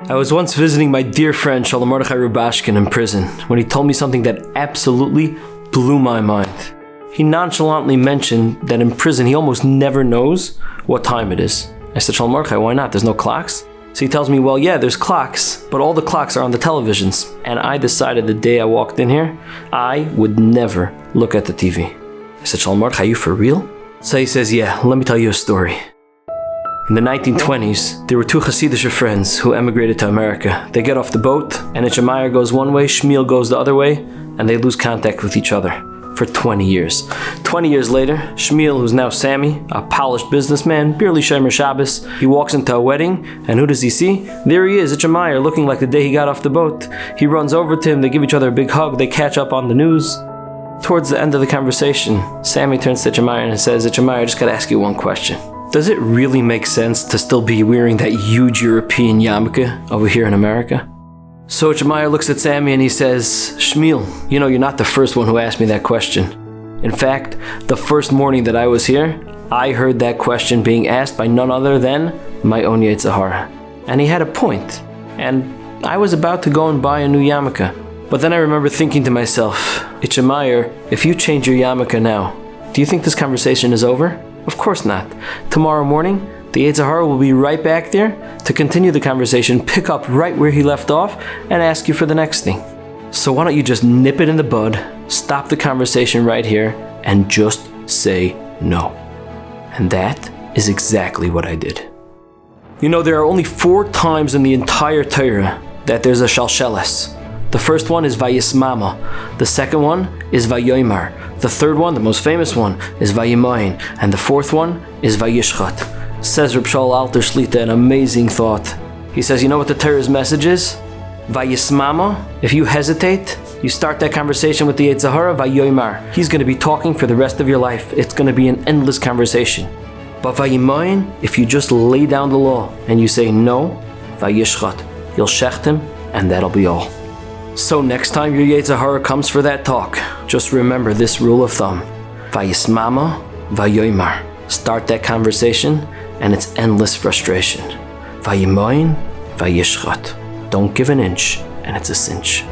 I was once visiting my dear friend Shalom Mordechai Rubashkin in prison when he told me something that absolutely blew my mind. He nonchalantly mentioned that in prison he almost never knows what time it is. I said, Shalom Mordechai, why not? There's no clocks? So he tells me, well, yeah, there's clocks, but all the clocks are on the televisions. And I decided the day I walked in here, I would never look at the TV. I said, Shalom Mordechai, are you for real? So he says, yeah, let me tell you a story. In the 1920s, there were two Hasidic friends who emigrated to America. They get off the boat, and Meyer goes one way, Shmuel goes the other way, and they lose contact with each other for 20 years. 20 years later, Shmuel, who's now Sammy, a polished businessman, barely Shomer Shabbos, he walks into a wedding, and who does he see? There he is, Meyer, looking like the day he got off the boat. He runs over to him, they give each other a big hug, they catch up on the news. Towards the end of the conversation, Sammy turns to Meyer and says, Meyer, I just gotta ask you one question. Does it really make sense to still be wearing that huge European yarmulke over here in America? So Meyer looks at Sammy and he says, Shmuel, you know, you're not the first one who asked me that question. In fact, the first morning that I was here, I heard that question being asked by none other than my own Yetzer Hara. And he had a point. And I was about to go and buy a new yarmulke. But then I remember thinking to myself, Meyer, if you change your yarmulke now, do you think this conversation is over? Of course not. Tomorrow morning, the Yetzer Hara will be right back there to continue the conversation, pick up right where he left off, and ask you for the next thing. So why don't you just nip it in the bud, stop the conversation right here, and just say no. And that is exactly what I did. You know, there are only 4 times in the entire Torah that there's a shalsheles. The first one is Vayismama. The second one is Vayomer. The third one, the most famous one, is Vayimaen. And the fourth one is Vayishchat. Says Reb Shaul Alter Shlita, an amazing thought. He says, you know what the Torah's message is? Vayismama. If you hesitate, you start that conversation with the Yetzer Hara, Vayomer. He's going to be talking for the rest of your life. It's going to be an endless conversation. But Vayimaen, if you just lay down the law and you say no, Vayishchat. You'll shecht him, and that'll be all. So next time your Yetzer Hara comes for that talk, just remember this rule of thumb. Vayismama, Vayomer. Start that conversation, and it's endless frustration. Vayimaen, Vayishchat. Don't give an inch, and it's a cinch.